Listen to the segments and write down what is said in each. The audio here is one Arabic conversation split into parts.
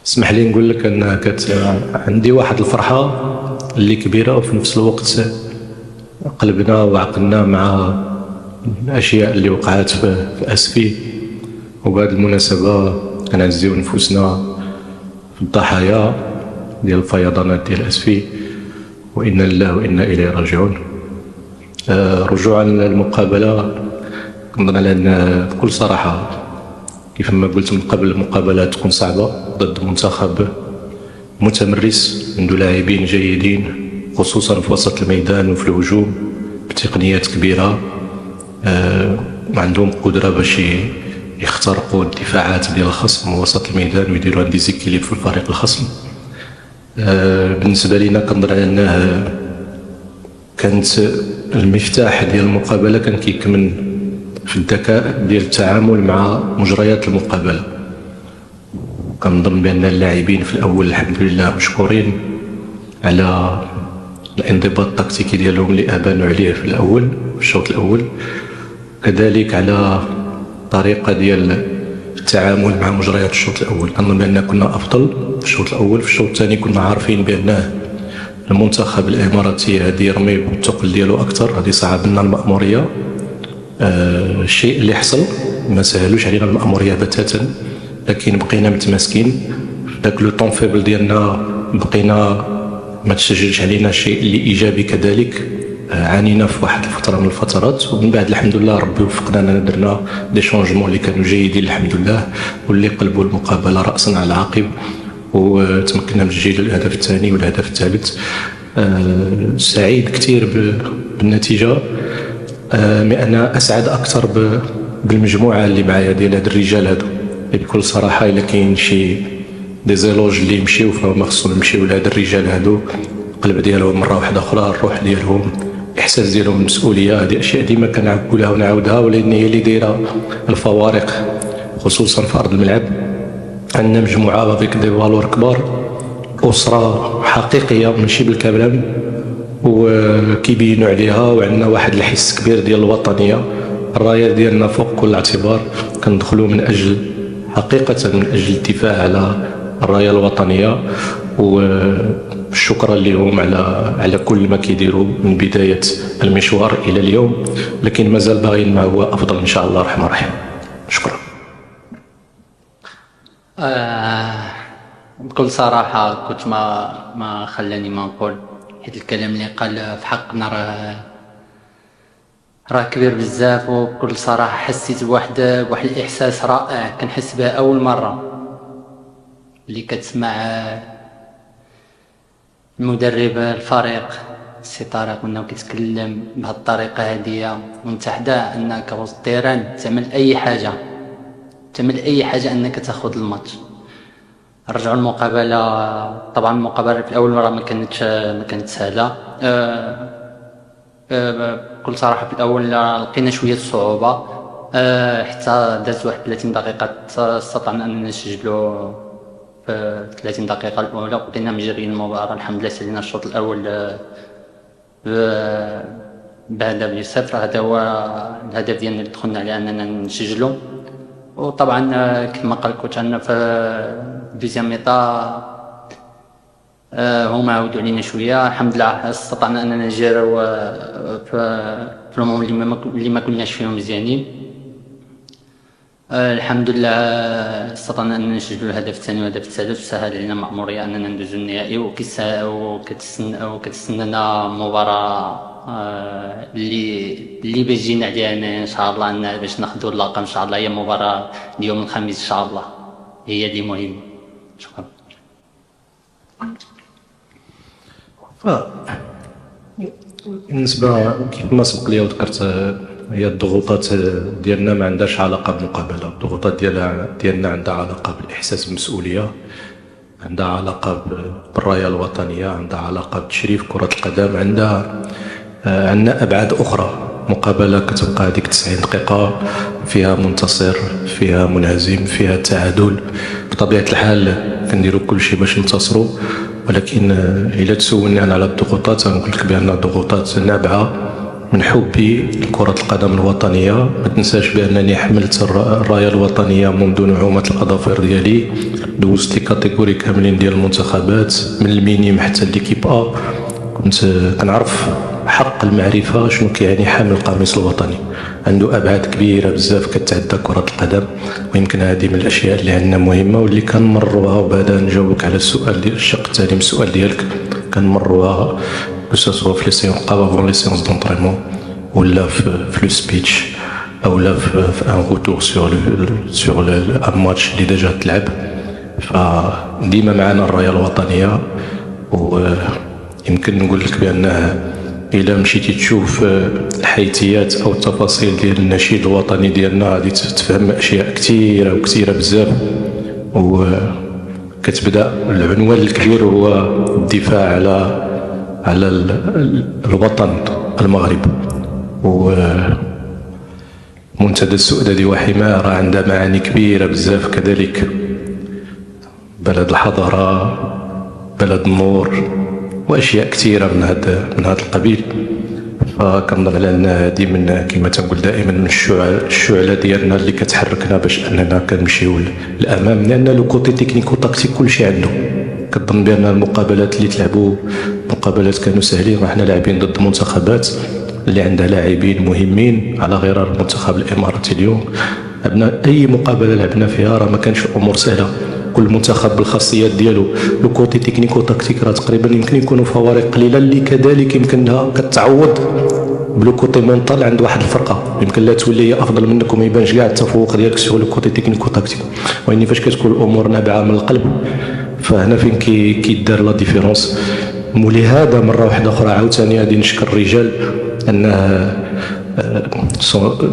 اسمح لي نقول لك ان عندي واحد الفرحه اللي كبيره، وفي نفس الوقت قلبنا وعقلنا مع الاشياء اللي وقعت في اسفي. وبهذه المناسبه كنعزيو نفوسنا في الضحايا ديال الفيضانات ديال اسفي، وانا لله وانا اليه راجعون. رجوعا للمقابله، كنظن على ان بكل صراحه كيف ما قلت من قبل، المقابله تكون صعبه ضد منتخب متمرس عنده لاعبين جيدين خصوصا في وسط الميدان وفي الهجوم بتقنيات كبيره، عندهم قدره باش يخترقوا الدفاعات ديال الخصم وسط الميدان ويديروا عندي ديزيكيليب في الفريق الخصم. بالنسبه لينا كنظن على انه كانت المفتاح ديال المقابله كان كيكمن في الذكاء ديال التعامل مع مجريات المقابله. كنظن بان اللاعبين في الاول الحمد لله مشكورين على الانضباط التكتيكي ديالهم اللي ابانوا عليه في الاول في الشوط الاول، كذلك على الطريقه ديال التعامل مع مجريات الشوط الاول. كنظن بان كنا افضل في الشوط الاول. في الشوط الثاني كنا عارفين بان المنتخب الاماراتي غادي يرمي بالثقل ديالو اكثر، غادي يصعب لنا المأموريه. الشيء اللي حصل ما سهلوش علينا المأموريه بتاتا، لكن بقينا متماسكين داك لو طون فيبل ديالنا، بقينا ما تسجلش علينا شيء اللي ايجابي. كذلك عانينا في واحد الفتره من الفترات، ومن بعد الحمد لله ربي وفقنا اننا درنا دي شونجمون اللي كانوا جيدين الحمد لله، واللي قلبوا المقابله راسا على عقب، وتمكنا من تسجيل الهدف الثاني والهدف الثالث. سعيد كثير بالنتيجه، انا اسعد اكثر بالمجموعه اللي معايا ديال هاد الرجال هادو. بكل صراحه الا كاين شي دي زيلوج اللي يمشيو فما خصهم يمشيو لهاد الرجال هادو، القلب ديالهم مره واحده اخرى، الروح ديالهم، الاحساس ديالهم بالمسؤوليه. هذه اشياء ديما كنقولها ونعاودها، ولكن هي اللي دايره الفوارق خصوصا في ارض الملعب. عندنا مجموعه افيك دي فالور كبار، اسره حقيقيه ماشي بالكلام، وكيبينوا عليها. وعندنا واحد الحس كبير ديال الوطنيه. الرايه ديالنا فوق كل اعتبار، كندخلوا من اجل حقيقه من اجل الدفاع على الرايه الوطنيه، وشكرا لهم على كل ما كيديروا من بدايه المشوار الى اليوم. لكن مازال باغيين ما هو افضل ان شاء الله الرحمن الرحيم. شكرا. بكل صراحه كنت ما خلاني ما نقول، حيت الكلام اللي قال في حقنا راه كبير بزاف. وبكل صراحه حسيت بواحد الاحساس رائع كنحس به اول مره، اللي كتسمع المدرب الفريق سي طارق انه كيتكلم بهذه الطريقه هاديه، وانت حدا انك وسط التيران تعمل اي حاجه انك تاخذ الماتش. رجعوا المقابله، طبعا المقابله في الاول مره ما كانت سهله. بكل صراحه في الاول لقينا شويه الصعوبه، حتى دازت واحد 30 دقيقه استطعنا اننا نسجلوا في 30 دقيقه الاولى، بقينا مجريين المباراه. الحمد لله سالينا الشوط الاول بهدف 0. هذا هو الهدف ديالنا اللي دخلنا على اننا نسجلوا. وطبعا كما قال الكوتش عندنا في دوزيام ميطا هما عاودوا علينا شويه. الحمد لله استطعنا اننا نجروا في المهم اللي ما كناش فيهم مزيانين. الحمد لله استطعنا اننا نسجلوا الهدف الثاني والهدف الثالث، وسهل علينا مأمورية اننا ندوزو النهائي. وكتسنانا مباراه اللي باش جينا عليها ان شاء الله ان باش ناخذوا اللقب ان شاء الله. هي مباراه اليوم الخميس ان شاء الله، هي اللي مهمه. شكرا. بالنسبه كيف ما سبق لي وذكرت، هي الضغوطات ديالنا ما عندهاش علاقه بالمقابله. الضغوطات ديالنا عندها علاقه بالاحساس بالمسؤوليه، عندها علاقه بالرايه الوطنيه، عندها علاقه بتشريف كره القدم، عندنا ابعاد اخرى. مقابله كتبقى هذيك 90 دقيقه فيها منتصر، فيها منهزم، فيها تعادل. بطبيعه الحال كنديروا كل شيء باش ننتصروا، ولكن الا تسولني انا على الضغوطات غنقول لك بان الضغوطات نابعه من حبي لكرة القدم الوطنية. ما تنساش بأنني حملت الراية الوطنية منذ نعومة الأظافر ديالي، دوزت لي كاتيجوري كاملين ديال المنتخبات من المينيم حتى ليكيب أ. كنت كنعرف حق المعرفة شنو كيعني حامل القميص الوطني، عنده أبعاد كبيرة بزاف كتعدى كرة القدم. ويمكن هذه من الأشياء اللي عندنا مهمة واللي كنمروها، وبعدا نجاوبك على السؤال ديال الشق الثاني من السؤال ديالك، كنمروها كسوا في لي سيونس افون لي سيونس دونطرينمون ولا في لو سبيتش او لا في ان روتور سور ان ماتش اللي ديجا تلعب. فديما معنا الرايه الوطنيه، ويمكن نقول لك بان الا مشيتي تشوف الحيثيات او التفاصيل ديال النشيد الوطني ديالنا غادي تفهم اشياء كثيره وكثيره بزاف. وكتبدا العنوان الكبير هو الدفاع على الوطن المغرب. ومنتدى السؤدد وحماه راه عندها معاني كبيرة بزاف كذلك، بلد الحضارة، بلد النور، وأشياء كثيرة من هذا القبيل. فكنظن على أن هذه من كما تنقول دائما من الشعلة ديالنا اللي كتحركنا باش أننا كنمشيو للأمام، لأن لو كوتي تكنيكو تاكتيك كلشي عنده. كنظن بأن المقابلات اللي تلعبوا مقابلات كانوا سهلين، وحنا لاعبين ضد منتخبات اللي عندها لاعبين مهمين على غرار المنتخب الإماراتي اليوم. أي مقابلة لعبنا فيها راه ما كانش الأمور سهلة، كل منتخب بالخاصيات ديالو. لو كوتي تكنيكو تاكتيك راه تقريبا يمكن يكونوا فوارق قليلة اللي كذلك يمكنها كتعوض بلو كوتي مونطال عند واحد الفرقه. يمكن لا تولي هي افضل منك وما يبانش كاع التفوق ديالك سوى لو كوتي تكنيكو تاكتيك، واني فاش كتكون الامور نابعه من القلب فهنا فين كيدار لا ديفيرونس. ولهذا مره واحده اخرى عاوتاني غادي نشكر الرجال انه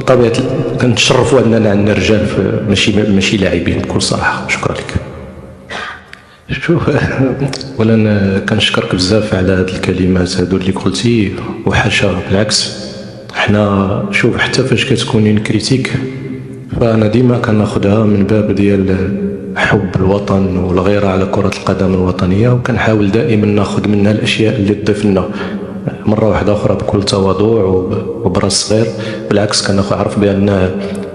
طبيعه كنتشرفوا اننا عندنا رجال ماشي لاعبين بكل صراحه. شكرا لك. شوف، اولا كنشكرك بزاف على هاد الكلمات هادو اللي قلتي، وحاشا بالعكس. حنا شوف حتى فاش كتكوني كريتيك فانا ديما كناخذها من باب ديال حب الوطن والغيره على كره القدم الوطنيه، وكنحاول دائما ناخذ منها الاشياء اللي تضيف لنا مره واحده اخرى بكل تواضع وبراس صغير. بالعكس كنعرف بان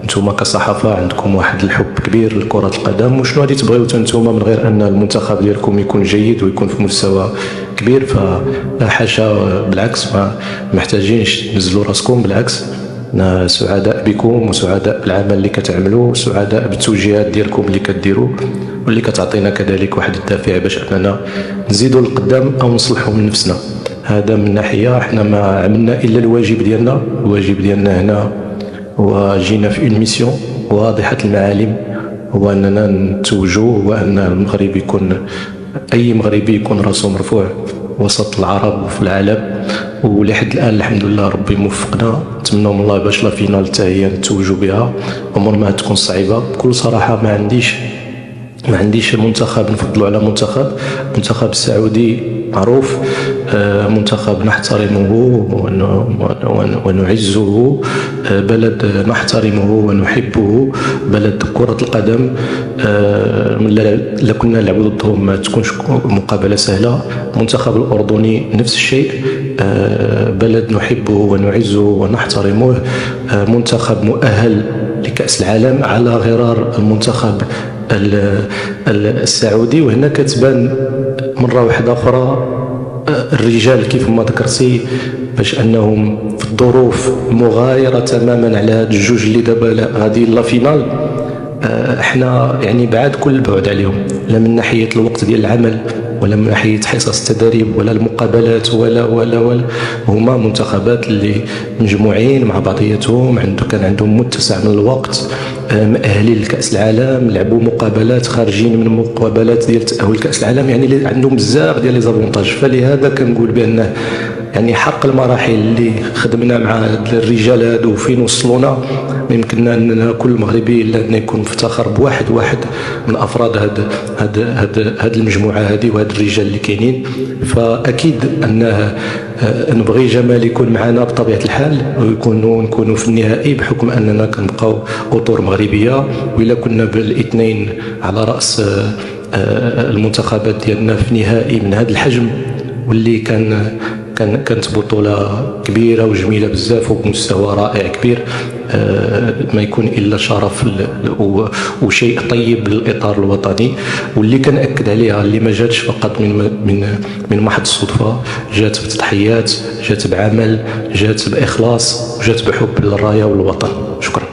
نتوما كصحافه عندكم واحد الحب كبير لكره القدم، وشنو غادي تبغيو نتوما من غير ان المنتخب ديالكم يكون جيد ويكون في مستوى كبير. فلا حاشا، بالعكس ما محتاجينش تنزلوا راسكم، بالعكس سعداء بكم وسعداء بالعمل اللي كتعملوا، وسعداء بالتوجيهات ديالكم اللي كديروا واللي كتعطينا كذلك واحد الدافع باش اننا نزيدوا للقدام او نصلحوا من نفسنا. هذا من ناحيه احنا ما عملنا الا الواجب ديالنا. الواجب ديالنا هنا وجينا في اون ميسيون واضحه المعالم، هو اننا نتوجوا وان المغرب يكون اي مغربي يكون راسه مرفوع وسط العرب وفي العالم. ولحد الان الحمد لله ربي موفقنا، نتمنى من الله باش لا فينال حتى هي نتوجوا بها. امور ما تكون صعيبه بكل صراحه. ما عنديش منتخب نفضلوا على منتخب السعودي معروف، منتخب نحترمه ونعزه، بلد نحترمه ونحبه، بلد كرة القدم. لا كنا نلعب ضدهم ما تكونش مقابلة سهلة. المنتخب الأردني نفس الشيء، بلد نحبه ونعزه ونحترمه، منتخب مؤهل لكأس العالم على غرار المنتخب السعودي. وهنا كتبان مرة واحدة أخرى الرجال كيف ما ذكرتي باش أنهم في الظروف مغايرة تماما على هاد الجوج اللي دابا غادي لا فينال. احنا يعني بعاد كل البعد عليهم، لا من ناحية الوقت ديال العمل ولا من ناحية حصص التدريب ولا المقابلات ولا هما منتخبات اللي مجموعين مع بعضياتهم، كان عندهم متسع من الوقت، مؤهلين لكأس العالم، لعبوا مقابلات، خارجين من مقابلات ديال التأهل لكأس العالم، يعني عندهم بزاف ديال لي زافونتاج. فلهذا كنقول بأنه يعني حق المراحل اللي خدمنا مع الرجال هادو فين وصلونا، ما يمكننا اننا كل مغربي الا ان يكون مفتخر بواحد من افراد هاد المجموعه هذه وهاد الرجال اللي كاينين. فاكيد انه نبغي جمال يكون معنا بطبيعه الحال، ونكونوا في النهائي بحكم اننا كنبقاو اطور مغربيه. والا كنا بالاثنين على راس المنتخبات ديالنا في نهائي من هذا الحجم واللي كانت بطولة كبيرة وجميلة بزاف وبمستوى رائع كبير. ما يكون إلا شرف وشيء طيب للإطار الوطني، واللي كنأكد عليها اللي ما جاتش فقط من محض الصدفة، جات بتضحيات، جات بعمل، جات بإخلاص، وجات بحب للراية والوطن. شكرا.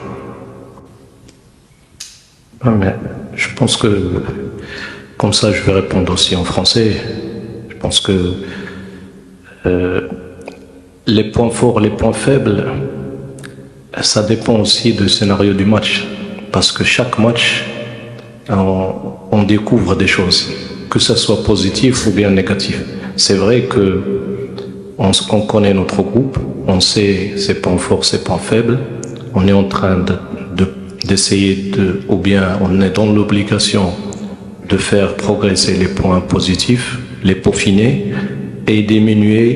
Je pense que, comme ça je vais répondre aussi en français, je pense que les points forts, les points faibles, ça dépend aussi du scénario du match. Parce que chaque match, on découvre des choses, que ce soit positif ou bien négatif. C'est vrai qu'on connaît notre groupe, on sait ses points forts, ses points faibles, on est en train d'essayer ou bien on est dans l'obligation de faire progresser les points positifs, les peaufiner et diminuer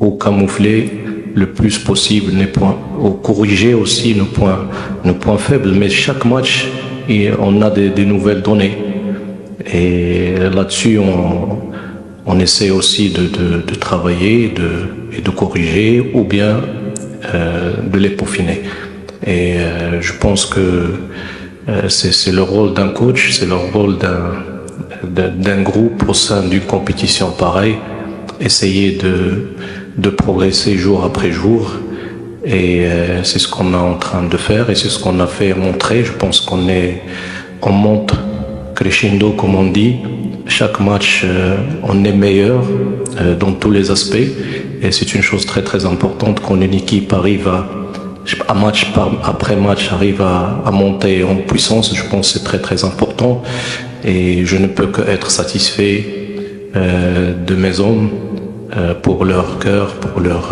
ou camoufler le plus possible les points, ou corriger aussi nos points faibles. Mais chaque match, on a des nouvelles données. Et là-dessus, on essaie aussi de travailler et de corriger ou bien de les peaufiner. Et je pense que c'est le rôle d'un coach, c'est le rôle d'un groupe au sein d'une compétition pareille, essayer de progresser jour après jour. Et c'est ce qu'on est en train de faire et c'est ce qu'on a fait montrer. Je pense on monte crescendo, comme on dit. Chaque match, on est meilleur dans tous les aspects. Et c'est une chose très très importante quand une équipe arrive à match après match arrive à monter en puissance. Je pense que c'est très très important et je ne peux qu'être satisfait de mes hommes pour leur cœur, pour leur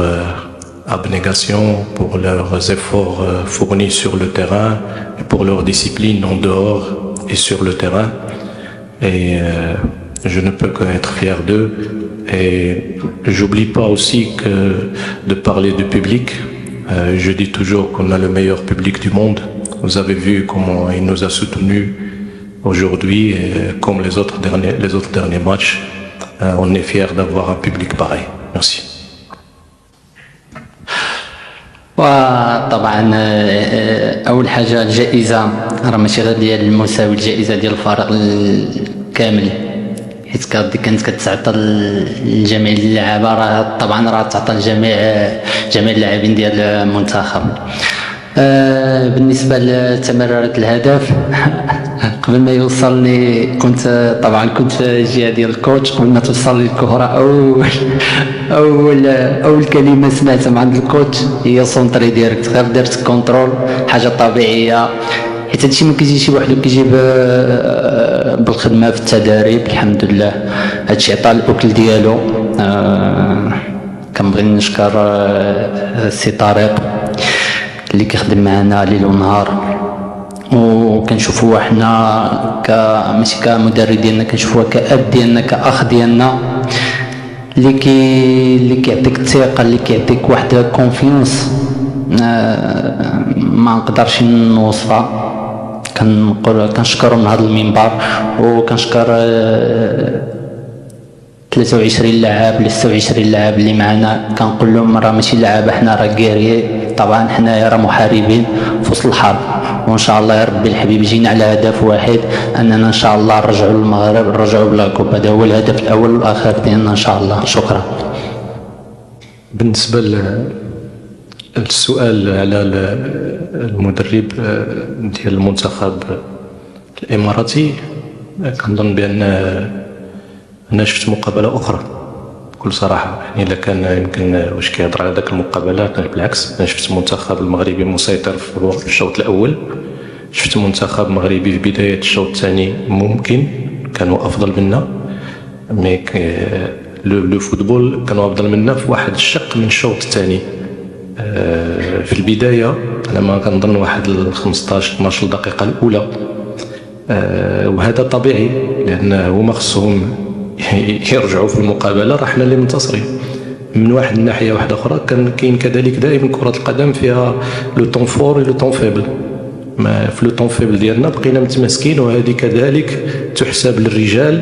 abnégation, pour leurs efforts fournis sur le terrain, et pour leur discipline en dehors et sur le terrain. Et je ne peux qu'être fier d'eux. Et j'oublie pas aussi de parler du public. Je dis toujours qu'on a le meilleur public du monde. Vous avez vu comment il nous a soutenus aujourd'hui, comme les autres derniers matchs. On est fiers d'avoir un public pareil. Merci. وطبعا اول حاجه الجائزه راه ماشي غير ديال المساوي، الجائزه ديال الفريق كامل، حيت كانت كتعطى لجميع اللعابه. راه طبعا راه تعطى لجميع اللاعبين ديال المنتخب. بالنسبه لتمريرات الهدف قبل ما يوصلني كنت في الجهه ديال الكوتش. قبل ما توصل لي الكره اول كلمه سمعتها من عند الكوتش هي سونطري ديريكت، غير درت كونترول، حاجه طبيعيه حيت هادشي ما كيجيش وحده، كيجيب بالخدمه في التدريب. الحمد لله هادشي عطى الاكل ديالو. كنبغي نشكر سي طارق اللي كيخدم معنا ليل ونهار، وكنشوفوه حنا ماشي كمدرب ديالنا، كنشوفوه كأب ديالنا، كأخ ديالنا، اللي كيعطيك الثقه، اللي كيعطيك واحد كونفيونس ما نقدرش نوصفها. كنشكرو من هذا المنبر، وكنشكر 23 لاعب ولا 26 لاعب اللي معنا. كنقول لهم راه ماشي لعابه، حنا راه كاريي، طبعا حنايا راه محاربين في وسط الحرب، وان شاء الله يا ربي الحبيب جينا على هدف واحد، اننا ان شاء الله نرجعوا للمغرب، نرجعوا بلاكوب. هذا هو الهدف الاول والاخير ديالنا ان شاء الله. شكرا. بالنسبه للسؤال على المدرب ديال المنتخب الاماراتي، كنظن بان انا شفت مقابله اخرى بكل صراحه. يعني الا كان يمكن واش كيهضر على ذاك المقابلات، بالعكس انا شفت المنتخب المغربي مسيطر في الشوط الاول، شفت منتخب مغربي في بدايه الشوط الثاني ممكن كانوا افضل منا، مي لو فوتبول كانوا افضل منا في واحد الشق من الشوط الثاني. في البدايه انا ما كنظن واحد 15 12 دقيقه الاولى، وهذا طبيعي لان هما خصهم يرجعوا في المقابله، راه حنا اللي منتصرين. من واحد الناحيه واحده اخرى كاين كذلك دائما كره القدم فيها لو طون فور ولو طون فيبل. ما في لو طون فيبل ديالنا بقينا متماسكين، وهذه كذلك تحسب للرجال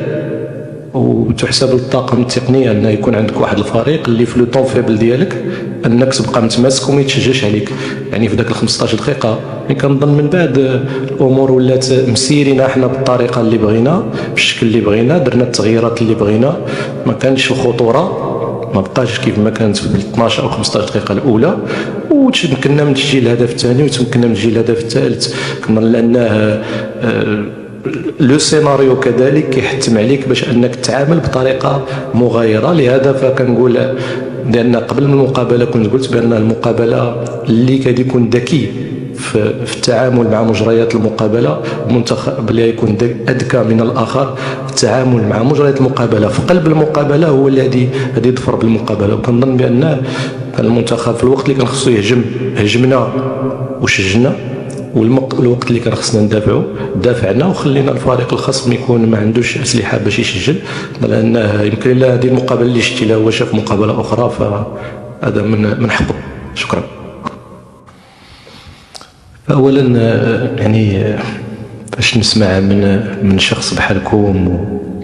وتحسب للطاقم التقني ان يكون عندك واحد الفريق اللي في لو طون فيبل ديالك انك تبقى متماسك وما يتشجعش عليك. يعني في ذاك ال 15 دقيقه كنظن من بعد الامور ولات مسيرين احنا بالطريقه اللي بغينا بالشكل اللي بغينا، درنا التغييرات اللي بغينا، ما كانش الخطوره، ما بقاش كيف ما كانت في 12 او 15 دقيقه الاولى، وتمكنا من تسجيل الهدف الثاني وتمكنا من تسجيل الهدف الثالث. كنظن لانه لو سيناريو كذلك كيحتم عليك باش انك تتعامل بطريقه مغايره. لهذا فكنقول لان قبل من المقابله كنت قلت بان المقابله اللي كادي يكون ذكي في التعامل مع مجريات المقابله، المنتخب اللي يكون اذكى من الاخر في التعامل مع مجريات المقابله في قلب المقابله هو الذي يظفر بالمقابله. وكنظن بان المنتخب في الوقت اللي كان خصو يهجم هجمنا وشجنا، والوقت اللي كان خصنا ندافعوا دافعنا وخلينا الفريق الخصم يكون ما عندوش اسلحه باش يسجل، لان يمكن لا هذه المقابله اللي شتي له هو شاف مقابله اخرى، فهذا من حقه. شكرا. اولا يعني باش نسمع من شخص بحالكم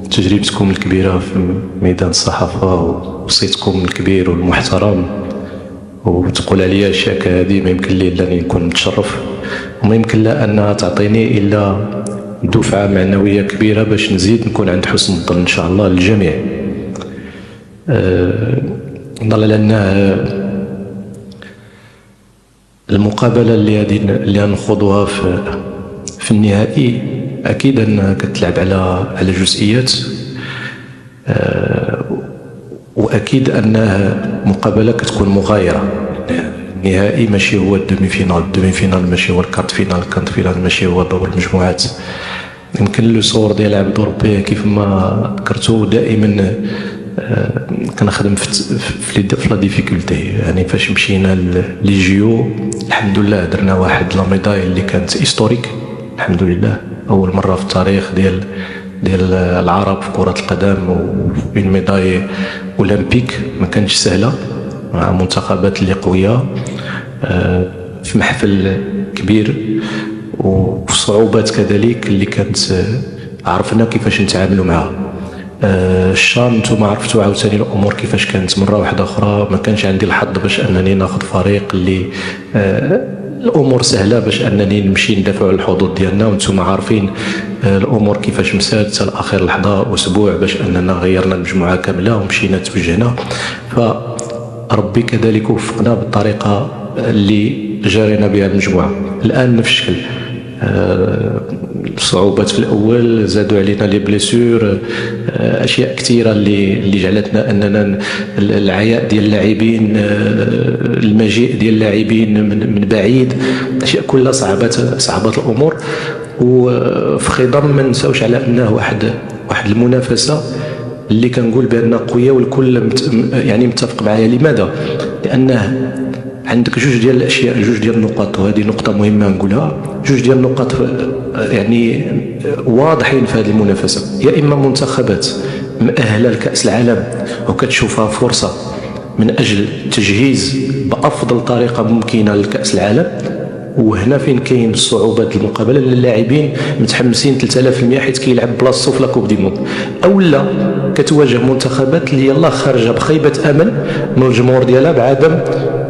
وتجربتكم الكبيره في ميدان الصحافه وصيتكم الكبير والمحترم وتقول عليا اشياء كهذه، ما يمكن لي الا اني نكون متشرف، وما يمكن لا انها تعطيني الا دفعه معنويه كبيره باش نزيد نكون عند حسن الظن ان شاء الله للجميع. نظن لان المقابله اللي نخوضوها في النهائي اكيد انها كتلعب على جزئيات، واكيد انها مقابله كتكون مغايره. النهائي ماشي هو الدومي فينال، الدومي فينال ماشي هو الكارت فينال، الكارت فينال ماشي هو دور المجموعات. يمكن لو صور ديال اللاعب الاوروبي كيف ما ذكرتو دائما كنخدم في لا ديفيكولتي. يعني فاش مشينا لي جيو الحمد لله درنا واحد لا ميداي اللي كانت هيستوريك الحمد لله، اول مره في التاريخ ديال العرب في كره القدم وفي ميداي اولمبيك ما كانتش سهله مع منتخبات اللي قويه في محفل كبير، وصعوبات كذلك اللي كانت عرفنا كيفاش نتعاملوا معها. الشام نتوما عرفتوا عاوتاني الامور كيفاش كانت مره واحده اخرى. ما كانش عندي الحظ باش انني ناخذ فريق اللي الامور سهله باش انني نمشي ندافع على الحظوظ ديالنا، وانتم عارفين الامور كيفاش مسات حتى لاخر لحظه اسبوع باش اننا غيرنا المجموعه كامله ومشينا توجهنا. فربي كذلك وفقنا بالطريقه اللي جارينا بها المجموعه. الان نفس الشكل، الصعوبات في الاول زادوا علينا لي بليسور، اشياء كثيره اللي جعلتنا اننا العياء ديال اللاعبين، المجيء ديال اللاعبين من بعيد، اشياء كلها صعبات الامور. وفي خضم ما نساوش على انه واحد المنافسه اللي كنقول بانها قويه والكل يعني متفق معايا. لماذا؟ لانه عندك جوج ديال الاشياء، جوج ديال النقاط، وهذه نقطه مهمه نقولها، جوج ديال النقاط يعني واضحين في هذه المنافسه. يا اما منتخبات مؤهله لكاس العالم وكتشوفها فرصه من اجل تجهيز بافضل طريقه ممكنه لكاس العالم، وهنا فين كاين صعوبات المقابله، اللاعبين متحمسين 3000% حيت كيلعب بلاصتو في لاكوب دي موند، او لا كتواجه منتخبات اللي يلاه خارجه بخيبه امل من الجمهور ديالها بعدم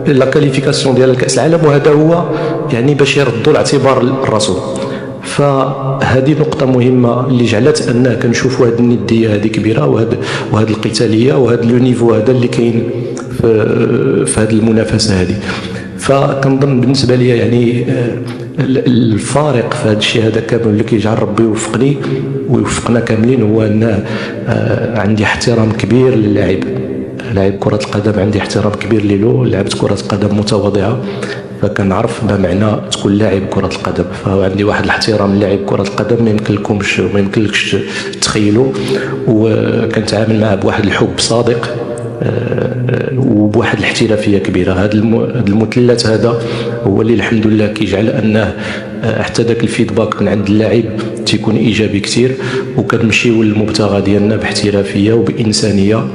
لا كاليفيكاسيون ديال كاس العالم، وهذا هو يعني باش يردوا الاعتبار للرسول. فهذه نقطه مهمه اللي جعلت اننا كنشوفوا هذه النديه هذه كبيره، وهذه القتاليه وهذا لو نيفو هذا اللي كاين في هذه المنافسه هذه. فكنظن بالنسبه لي يعني الفارق في هذا الشيء هذا كامل اللي كيجعل ربي يوفقني ويوفقنا كاملين هو ان عندي احترام كبير للاعب، لاعب كره القدم عندي احترام كبير له. لعبت كره قدم متواضعه فكنعرف ما معنى تكون لاعب كره القدم، فعندي واحد الاحترام للاعب كره القدم ما يمكنلكش تخيلوا، وكنتعامل معه بواحد الحب صادق وبواحد الاحترافيه كبيره. هذا المثلث هذا هو اللي الحمد لله كيجعل انه حتى ذاك الفيدباك من عند اللاعب تيكون ايجابي كثير، وكنمشيو للمبتغى ديالنا باحترافيه وبانسانيه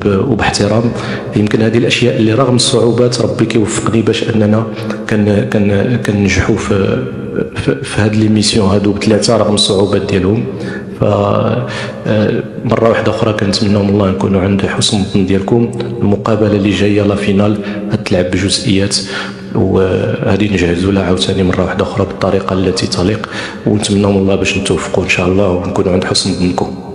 وباحترام. يمكن هذه الاشياء اللي رغم الصعوبات ربي كيوفقني باش اننا كننجحوا في هذه لي ميسيون هادو بثلاثه رغم الصعوبات ديالهم. فمره واحده اخرى كنتمنى من الله نكونوا عند حسن الظن ديالكم. المقابله اللي جايه لا فينال غتلعب بجزئيات، وهذه نجهزوا لها عاوتاني مره واحده اخرى بالطريقه التي تليق، ونتمنى من الله باش نتوفقوا ان شاء الله ونكونوا عند حسن ظنكم.